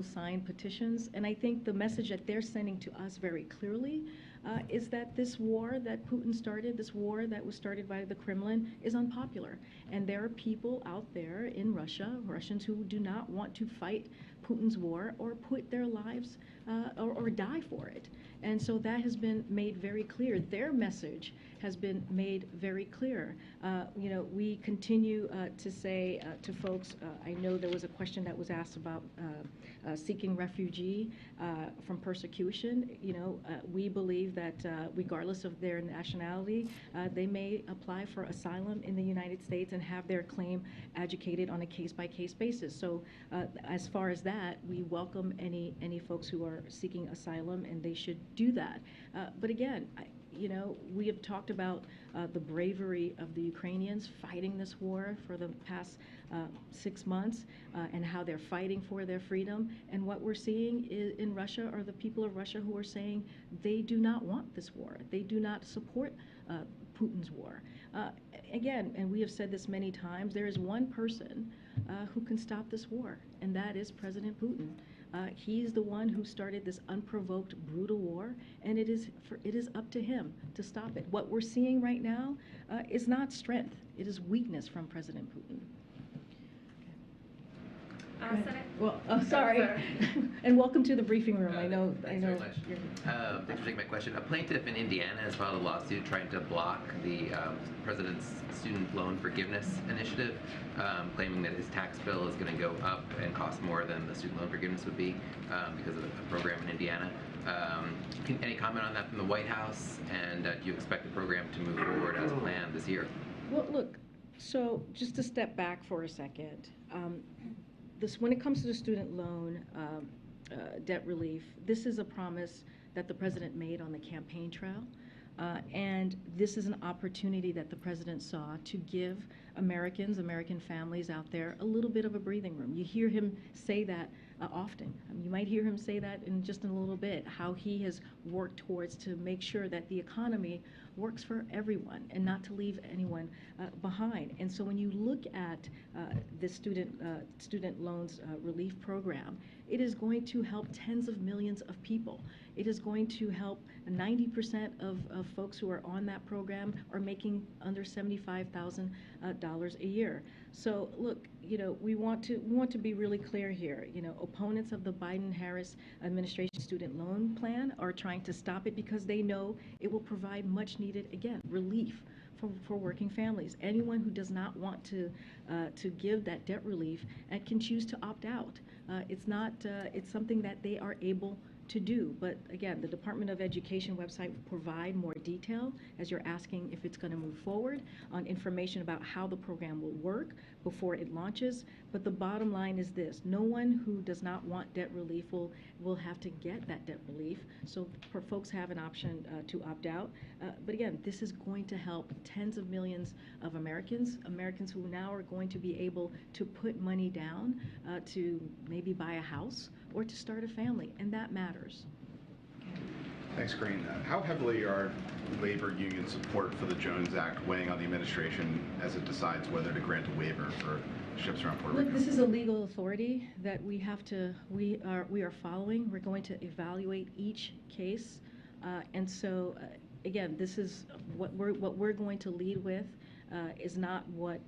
signed petitions, and I think the message that they're sending to us very clearly is that this war that Putin started, this war that was started by the Kremlin, is unpopular. And there are people out there in Russia, Russians who do not want to fight Putin's war or put their lives or die for it. And so that has been made very clear. Their message has been made very clear. We continue to say to folks, I know there was a question that was asked about seeking refugee from persecution. We believe that regardless of their nationality, they may apply for asylum in the United States and have their claim adjudicated on a case-by-case basis. So as far as that, we welcome any folks who are seeking asylum, and they should do that. But again, we have talked about the bravery of the Ukrainians fighting this war for the past 6 months and how they're fighting for their freedom. And what we're seeing in Russia are the people of Russia who are saying they do not want this war. They do not support Putin's war. Again, and we have said this many times, there is one person who can stop this war, and that is President Putin. He's the one who started this unprovoked, brutal war, and it is up to him to stop it. What we're seeing right now is not strength; it is weakness from President Putin. Well, sorry. And welcome to the briefing room. I know. Thanks very much. Thanks for taking my question. A plaintiff in Indiana has filed a lawsuit trying to block the president's student loan forgiveness initiative, claiming that his tax bill is going to go up and cost more than the student loan forgiveness would be because of a program in Indiana. Any comment on that from the White House? And do you expect the program to move forward as planned this year? Well, look. So just to step back for a second. When it comes to the student loan debt relief, this is a promise that the president made on the campaign trail. And this is an opportunity that the president saw to give American families out there a little bit of a breathing room. You hear him say that often. You might hear him say that in just a little bit, how he has worked towards to make sure that the economy works for everyone and not to leave anyone behind. And so when you look at the student loans relief program, it is going to help tens of millions of people. It is going to help 90% of folks who are on that program are making under $75,000 a year. So look, we want to be really clear here. Opponents of the Biden-Harris administration student loan plan are trying to stop it because they know it will provide much needed, again, relief for working families. Anyone who does not want to give that debt relief can choose to opt out. It's something that they are able to do. But again, the Department of Education website will provide more detail as you're asking if it's going to move forward on information about how the program will work before it launches. But the bottom line is this: no one who does not want debt relief will have to get that debt relief. So for folks have an option to opt out. But again, this is going to help tens of millions of Americans who now are going to be able to put money down to maybe buy a house or to start a family, and that matters. Thanks, Green. How heavily are labor union support for the Jones Act weighing on the administration as it decides whether to grant a waiver for ships around Puerto Rico? Look, this is a legal authority that we are following. We're going to evaluate each case, and so again, this is what we're going to lead with. Is not what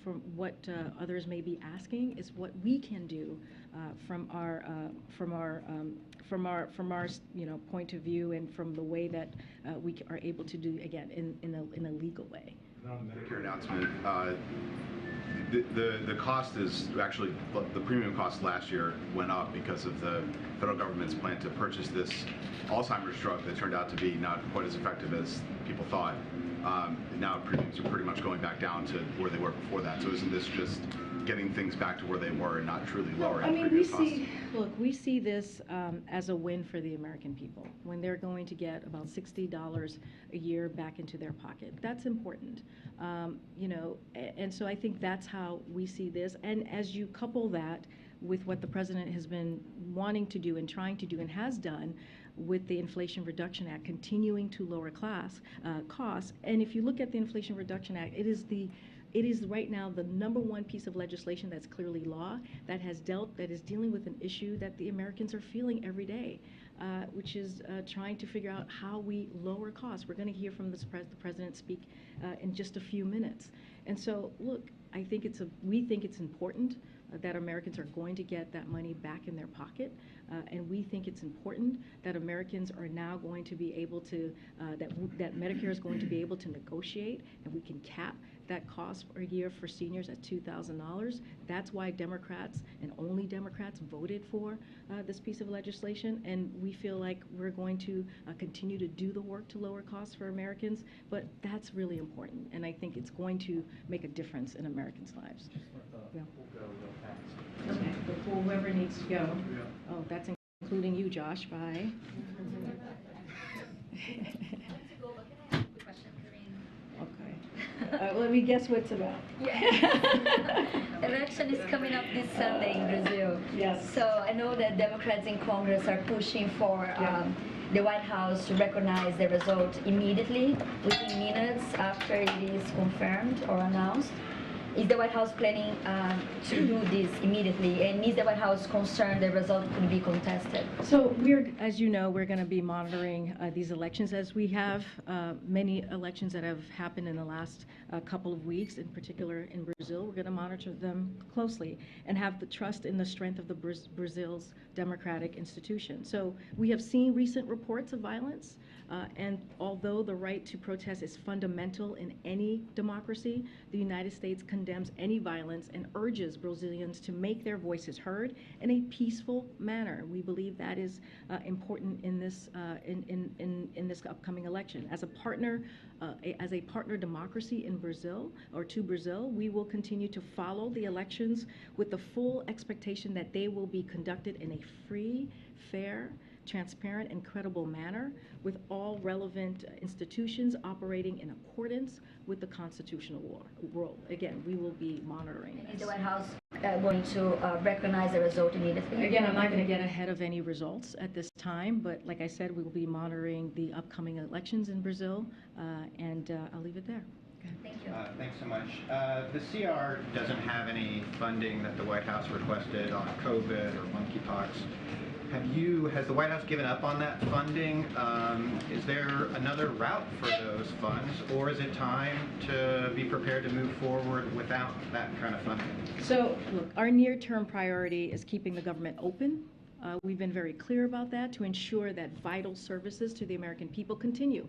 from what others may be asking. Is what we can do from our point of view and from the way that we are able to do, again, in a legal way. On the Medicare announcement, the cost is actually, the premium cost last year went up because of the federal government's plan to purchase this Alzheimer's drug that turned out to be not quite as effective as people thought. Now premiums are pretty much going back down to where they were before that. So isn't this just getting things back to where they were and not truly lowering premium costs? We see this as a win for the American people when they're going to get about $60 a year back into their pocket. That's important, and so I think that's how we see this. And as you couple that with what the president has been wanting to do and trying to do and has done with the Inflation Reduction Act, continuing to lower costs. And if you look at the Inflation Reduction Act, it is the It is right now the #1 piece of legislation that's clearly law that is dealing with an issue that the Americans are feeling every day, which is trying to figure out how we lower costs. We're going to hear from the president speak in just a few minutes. And so, look, we think it's important that Americans are going to get that money back in their pocket, and we think it's important that Americans are now going to be able to, that Medicare is going to be able to negotiate, and we can cap that cost per year for seniors at $2,000. That's why Democrats, and only Democrats, voted for this piece of legislation, and we feel like we're going to continue to do the work to lower costs for Americans, but that's really important, and I think it's going to make a difference in Americans' lives. Just let the Yeah. pool go real fast. Okay, before whoever needs to go. Oh, that's including you, Josh, bye. Okay. Let me guess what it's about. Yes. Election is coming up this Sunday in Brazil. Yes. So I know that Democrats in Congress are pushing for the White House to recognize the result immediately, within minutes after it is confirmed or announced. Is the White House planning to do this immediately? And is the White House concerned the result could be contested? So as you know, we're going to be monitoring these elections as we have many elections that have happened in the last couple of weeks, in particular in Brazil. We're going to monitor them closely and have the trust in the strength of the Brazil's democratic institution. So we have seen recent reports of violence, and although the right to protest is fundamental in any democracy, the United States condemns any violence and urges Brazilians to make their voices heard in a peaceful manner. We believe that is important in this in this upcoming election. As a partner democracy in Brazil, or to Brazil, we will continue to follow the elections with the full expectation that they will be conducted in a free, fair, transparent, and credible manner, with all relevant institutions operating in accordance with the constitutional rule. Again, we will be monitoring Is this. the White House going to recognize the result immediately? Again, I'm not going to get ahead of any results at this time, but like I said, we will be monitoring the upcoming elections in Brazil, and I'll leave it there. Okay. Thank you. Thanks so much. The CR doesn't have any funding that the White House requested on COVID or monkeypox. Has the White House given up on that funding? Is there another route for those funds, or is it time to be prepared to move forward without that kind of funding? So, look, our near-term priority is keeping the government open. We've been very clear about that to ensure that vital services to the American people continue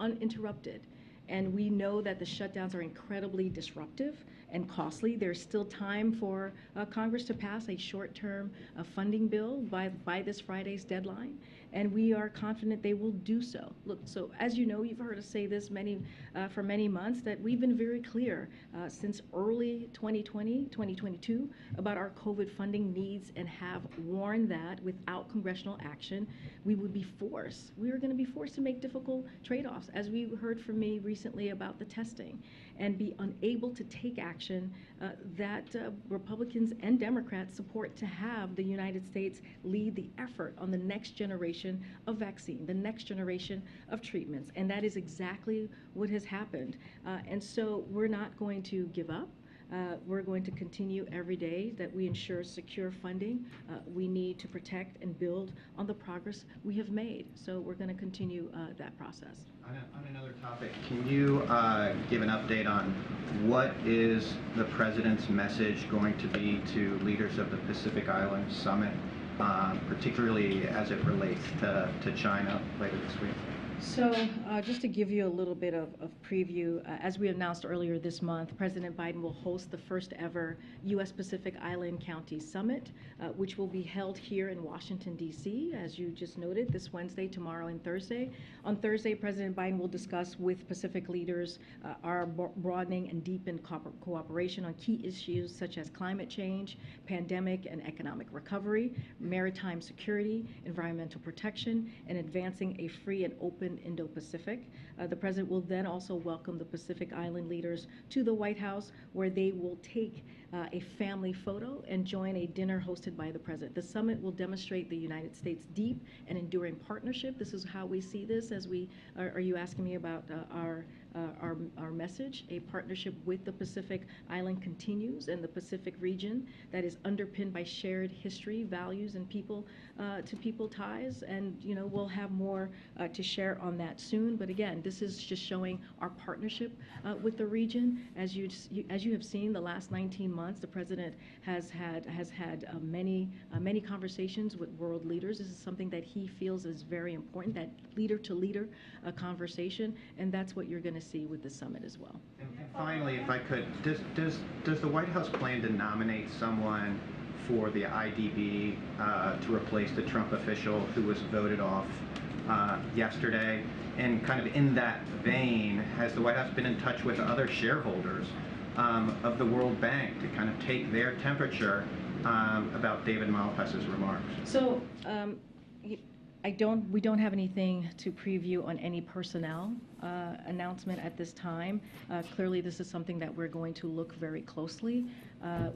uninterrupted. And we know that the shutdowns are incredibly disruptive and costly. There's still time for Congress to pass a short-term funding bill by this Friday's deadline, and we are confident they will do so. Look, so as you know, you've heard us say this for many months, that we've been very clear since early 2022 about our COVID funding needs, and have warned that without congressional action, we were going to be forced to make difficult trade-offs, as we heard from me recently about the testing, and be unable to take action that Republicans and Democrats support, to have the United States lead the effort on the next generation of vaccine, the next generation of treatments. And that is exactly what has happened. And so we're not going to give up. We're going to continue every day that we ensure secure funding. We need to protect and build on the progress we have made. So we're going to continue that process. On another topic, can you give an update on what is the President's message going to be to leaders of the Pacific Island Summit, particularly as it relates to China later this week? So just to give you a little bit of preview, as we announced earlier this month, President Biden will host the first ever U.S. Pacific Island County Summit, which will be held here in Washington, D.C., as you just noted, this Wednesday, tomorrow, and Thursday. On Thursday, President Biden will discuss with Pacific leaders our broadening and deepened cooperation on key issues such as climate change, pandemic and economic recovery, maritime security, environmental protection, and advancing a free and open Indo-Pacific. The President will then also welcome the Pacific Island leaders to the White House, where they will take a family photo and join a dinner hosted by the president. The summit will demonstrate the United States' deep and enduring partnership. This is how we see this as we, are you asking me about our message? A partnership with the Pacific Island continues and the Pacific region that is underpinned by shared history, values, and people-to-people ties. And, you know, we'll have more to share on that soon. But again, this is just showing our partnership with the region. As you have seen, the last 19 months, the president has had many conversations with world leaders. This is something that he feels is very important, that leader-to-leader conversation, and that's what you're going to see with the summit as well. And finally, if I could, does the White House plan to nominate someone for the IDB to replace the Trump official who was voted off yesterday? And kind of in that vein, has the White House been in touch with other shareholders of the World Bank to kind of take their temperature about David Malpass's remarks? So we don't have anything to preview on any personnel announcement at this time. Clearly, this is something that we're going to look very closely.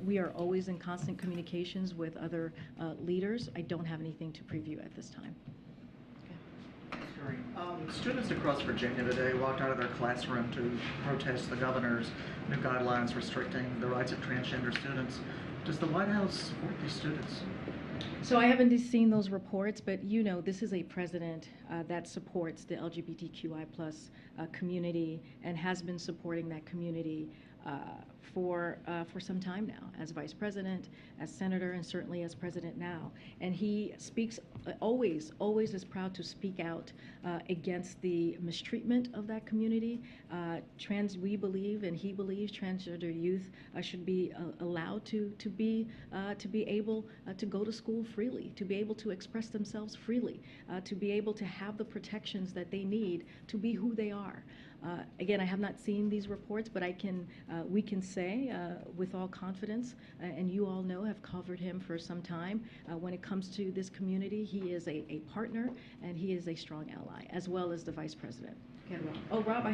We are always in constant communications with other leaders. I don't have anything to preview at this time. Students across Virginia today walked out of their classroom to protest the governor's new guidelines restricting the rights of transgender students. Does the White House support these students? So I haven't seen those reports, but you know, this is a president that supports the LGBTQI+ community and has been supporting that community for some time now, as vice president, as senator, and certainly as president now. And he speaks always is proud to speak out against the mistreatment of that community. We believe, and he believes, transgender youth should be allowed to be able to go to school freely, to be able to express themselves freely, to be able to have the protections that they need to be who they are. Again, I have not seen these reports, but we can say with all confidence, and you all know, have covered him for some time, when it comes to this community, he is a partner and he is a strong ally, as well as the vice president. Okay, Rob. Oh, Rob,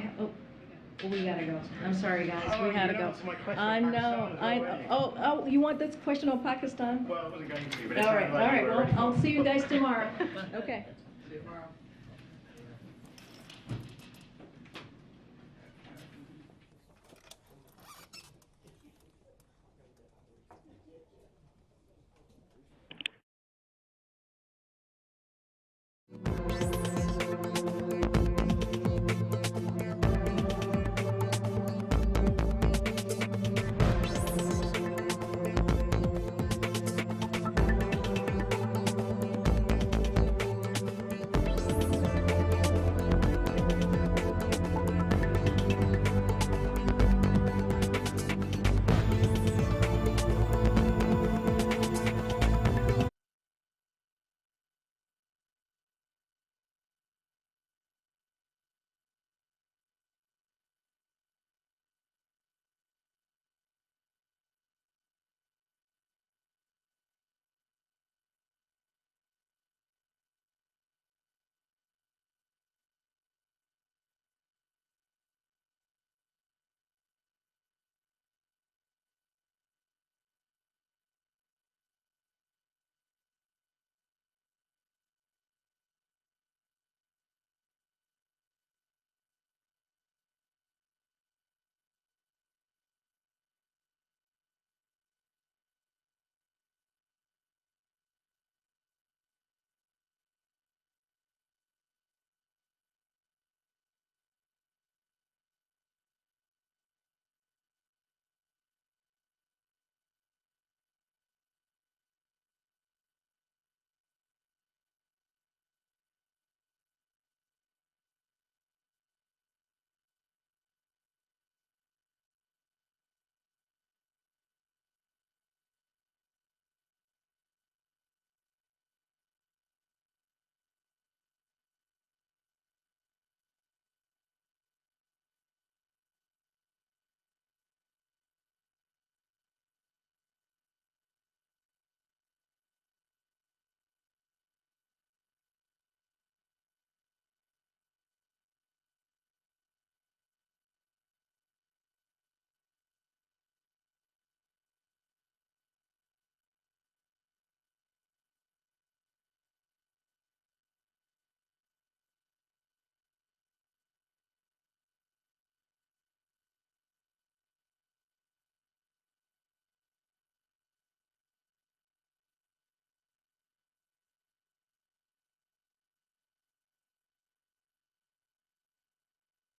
we gotta go. I'm sorry, guys. We gotta go. I know. You want this question on Pakistan? Well, it wasn't going to be, but All right. Well, I'll see you guys tomorrow. Okay. See you tomorrow.